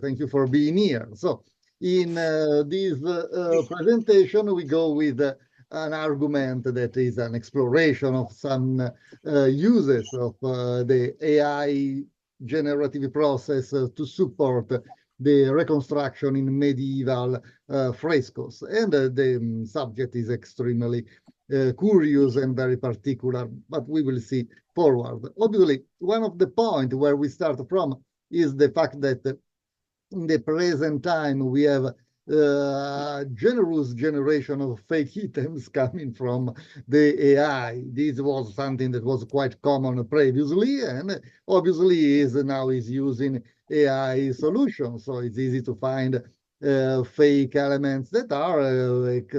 Thank you for being here. So in this presentation, we go with an argument that is an exploration of some uses of the AI generative process to support the reconstruction in medieval frescoes. And the subject is extremely curious and very particular, but we will see forward. Obviously, one of the points where we start from is the fact that in the present time we have a generous generation of fake items coming from the AI. This was something that was quite common previously, and obviously now is using AI solutions. So it's easy to find fake elements that are like,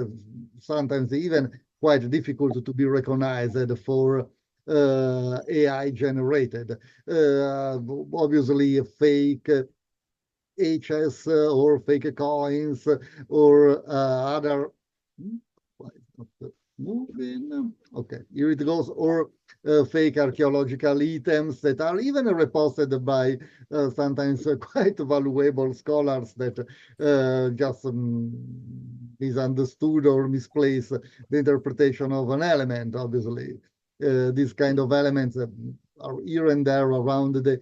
sometimes even quite difficult to be recognized for AI generated. Obviously, fake HS or fake coins or other. Why is not moving? Okay, here it goes. Or fake archaeological items that are even reposted by sometimes quite valuable scholars that just misunderstood or misplaced the interpretation of an element. Obviously, these kind of elements are here and there around the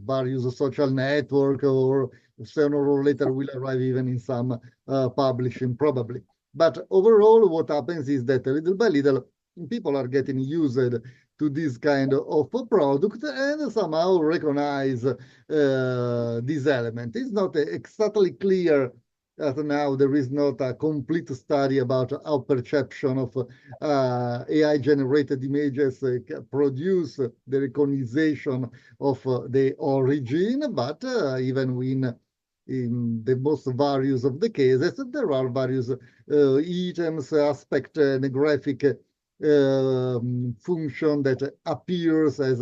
various social network, or sooner or later will arrive even in some publishing probably. But overall, what happens is that little by little, people are getting used to this kind of product and somehow recognize this element. It's not exactly clear now. There is not a complete study about how perception of AI-generated images produce the recognition of the origin, but even in the most various of the cases, there are various items, aspect, and graphic function that appears as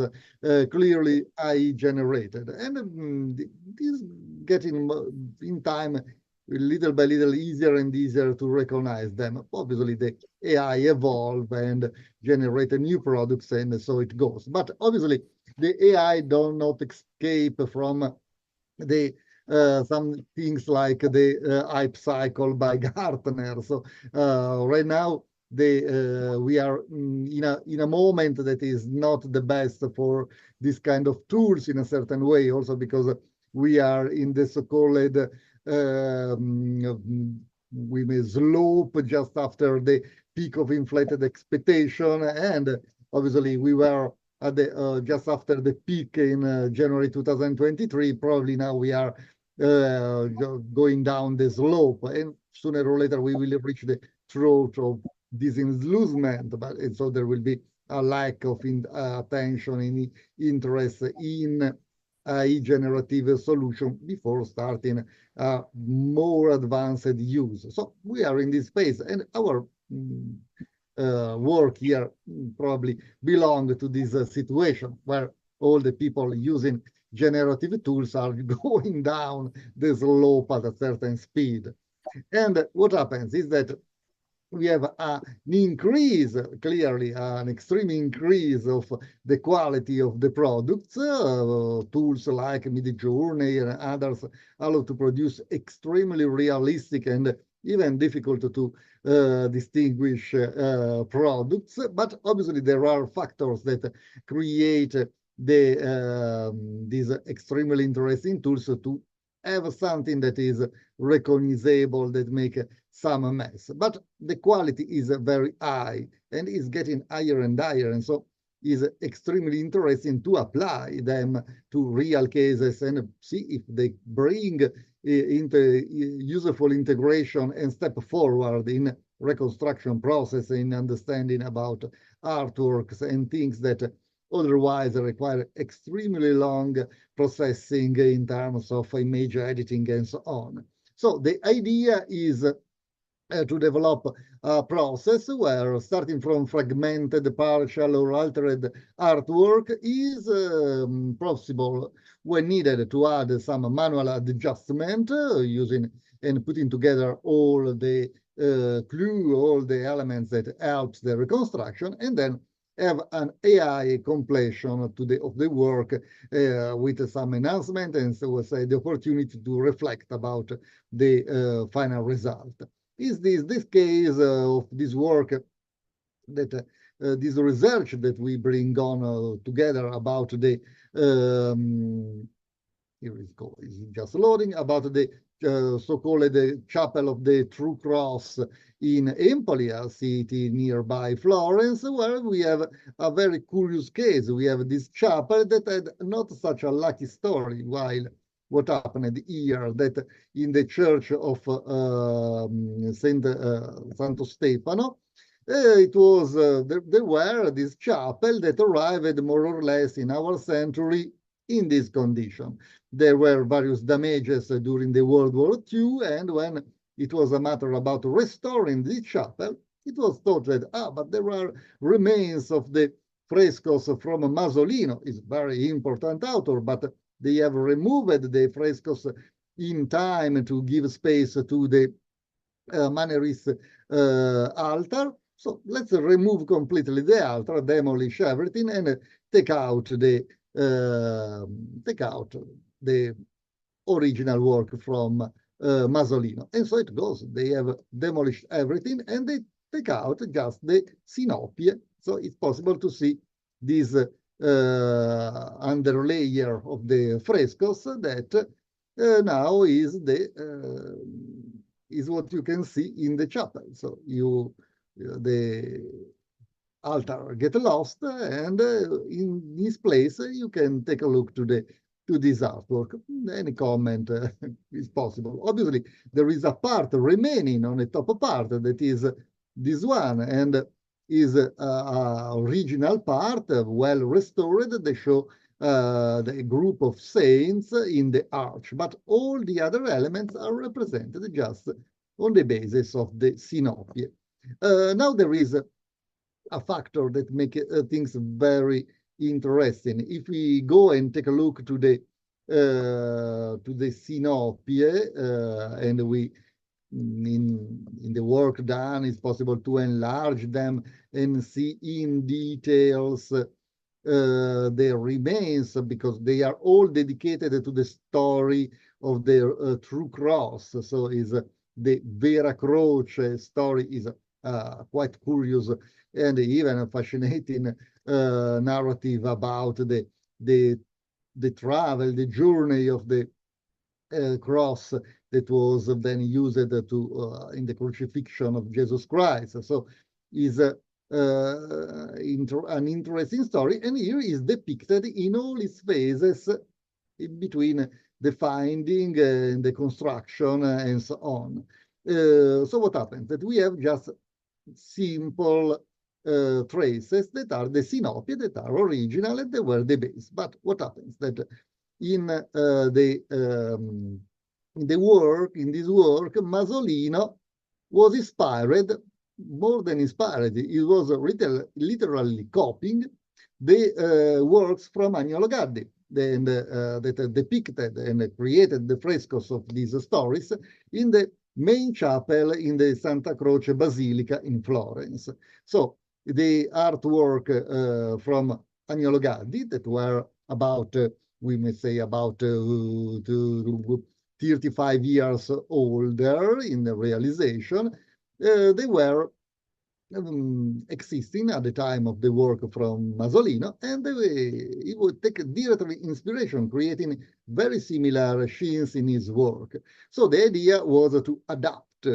clearly AI-generated. And this getting in time little by little easier and easier to recognize them. Obviously, the AI evolve and generate new products, and so it goes. But obviously, the AI do not escape from the some things like the hype cycle by Gartner. So right now, we are in a moment that is not the best for this kind of tools in a certain way, also because we are in the so-called we may slope just after the peak of inflated expectation, and obviously we were at the just after the peak in January 2023. Probably now we are going down the slope, and sooner or later we will reach the throat of disillusionment. But so there will be a lack of attention and interest in a generative solution before starting a more advanced use. So we are in this phase, and our work here probably belong to this situation where all the people using generative tools are going down the slope at a certain speed. And what happens is that we have an increase, clearly an extreme increase of the quality of the products. Tools like Midjourney and others allow to produce extremely realistic and even difficult to distinguish products. But obviously there are factors that create these extremely interesting tools to have something that is recognizable, that make some mess. But the quality is very high and is getting higher and higher, and so is extremely interesting to apply them to real cases and see if they bring into useful integration and step forward in reconstruction process, in understanding about artworks and things that otherwise require extremely long processing in terms of image editing and so on. So the idea is to develop a process where, starting from fragmented, partial, or altered artwork, is possible when needed to add some manual adjustment using and putting together all the clue, all the elements that helps the reconstruction, and then have an AI completion of the work with some enhancement, and so say the opportunity to reflect about the final result. Is this case of this work that this research that we bring on together about the here is just loading about the so-called the Chapel of the True Cross in Empoli, a city nearby Florence, where we have a very curious case. We have this chapel that had not such a lucky story, while what happened here that in the church of Santo Stefano, it was there were this chapel that arrived more or less in our century in this condition. There were various damages during the World War II, and when it was a matter about restoring the chapel, it was thought that, but there are remains of the frescoes from Masolino. Is very important author, but they have removed the frescoes in time to give space to the Mannerist altar. So let's remove completely the altar, demolish everything, and take out the original work from Masolino. And so it goes. They have demolished everything, and they take out just the synopie. So it's possible to see this underlayer of the frescoes that now is what you can see in the chapel. So the altar get lost, and in this place you can take a look to this artwork. Any comment is possible. Obviously, there is a part remaining on the top part that is this one, and is a original part, well restored. They show the group of saints in the arch, but all the other elements are represented just on the basis of the synopie. Now there is a factor that makes things very interesting. If we go and take a look to the synopie, and we in the work done, it's possible to enlarge them and see in details the remains, because they are all dedicated to the story of the true cross. So is the Vera Croce story is quite curious and even a fascinating narrative about the travel, the journey of the cross that was then used to in the crucifixion of Jesus Christ. So is an interesting story, and here is depicted in all its phases in between the finding and the construction and so on. So what happens? That we have just simple traces that are the synopie, that are original, and they were the base. But what happens? That in this work, Masolino was inspired, more than inspired, he was literally copying the works from Agnolo Gaddi, that depicted and created the frescoes of these stories in the main chapel in the Santa Croce Basilica in Florence. So the artwork from Agnolo Gaddi, that were about, we may say, about 35 years older in the realization, they were existing at the time of the work from Masolino, and he would take directly inspiration, creating very similar scenes in his work. So the idea was to adapt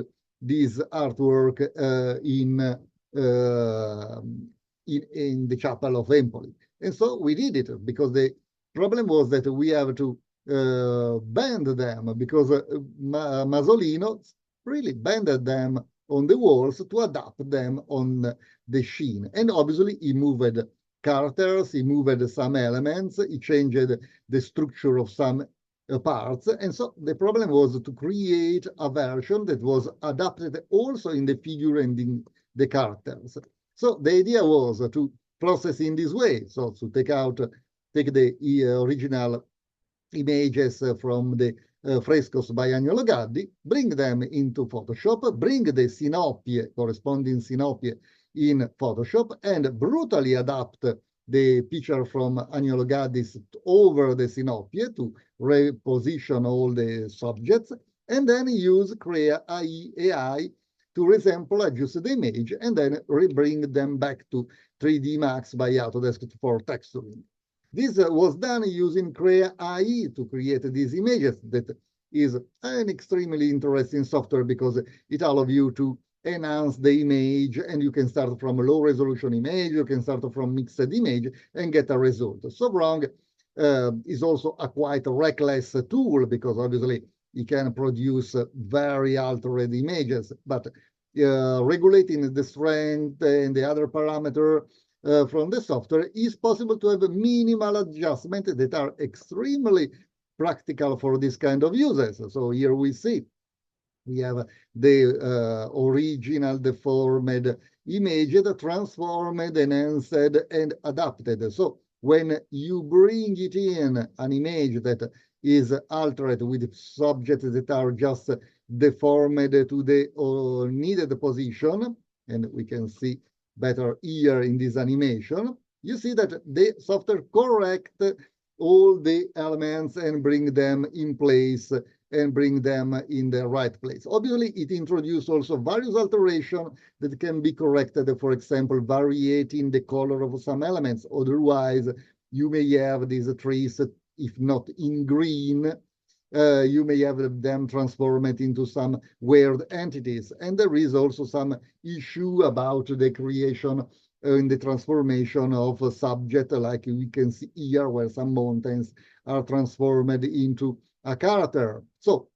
this artwork in the chapel of Empoli. And so we did it, because the problem was that we have to bend them, because Masolino really bended them on the walls to adapt them on the sheen. And obviously he moved characters, he moved some elements, he changed the structure of some parts. And so the problem was to create a version that was adapted also in the figure and in the characters. So the idea was to process in this way, so to take the original images from the frescoes by Agnolo Gaddi, bring them into Photoshop, bring the synopie, corresponding synopie, in Photoshop and brutally adapt the picture from Agnolo Gaddis over the Sinopie to reposition all the subjects, and then use Crea AI to resample, adjust the image, and then bring them back to 3D Max by Autodesk for texturing. This was done using Crea AI to create these images. That is an extremely interesting software because it allows you to enhance the image, and you can start from a low resolution image, you can start from mixed image and get a result. Sobrang is also a quite reckless tool because obviously it can produce very altered images, but regulating the strength and the other parameter from the software is possible to have minimal adjustments that are extremely practical for this kind of uses. So here we see we have the original deformed image transformed, enhanced, and adapted. So when you bring it in an image that is altered with subjects that are just deformed to the needed position, and we can see better here in this animation, you see that the software corrects all the elements and bring them in place and bring them in the right place. Obviously, it introduced also various alterations that can be corrected, for example, varying the color of some elements. Otherwise, you may have these trees, if not in green, you may have them transformed into some weird entities. And there is also some issue about the creation in the transformation of a subject, like we can see here, where some mountains are transformed into a character. So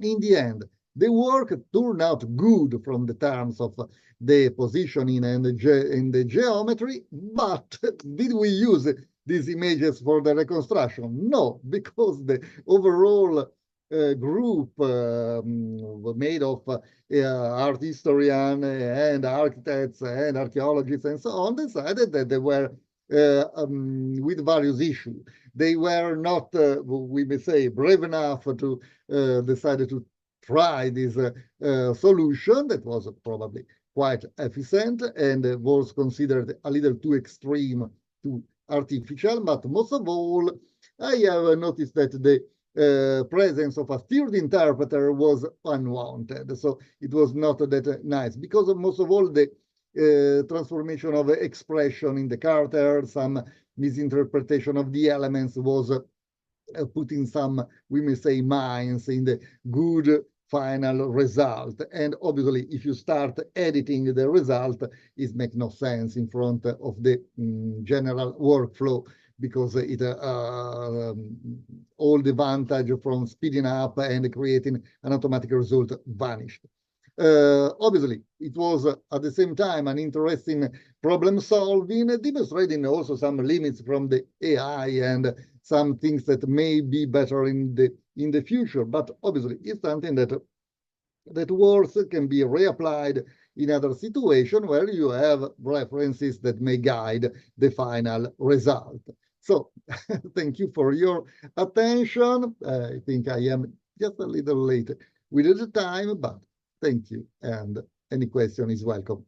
in the end, the work turned out good from the terms of the positioning and the geometry, but did we use these images for the reconstruction? No, because the overall group made of art historians and architects and archaeologists and so on decided that they were with various issues. They were not, we may say, brave enough to decide to try this solution that was probably quite efficient and was considered a little too extreme, too artificial. But most of all, I have noticed that the presence of a third interpreter was unwanted. So it was not that nice because of, most of all, the transformation of expression in the character, some misinterpretation of the elements was putting some, we may say, minds in the good final result. And obviously, if you start editing the result, it makes no sense in front of the general workflow, because it all the advantage from speeding up and creating an automatic result vanished. Obviously, it was at the same time an interesting problem solving, demonstrating also some limits from the AI and some things that may be better in the future. But obviously, it's something that works, can be reapplied in other situations where you have references that may guide the final result. So thank you for your attention. I think I am just a little late with the time, but thank you, and any question is welcome.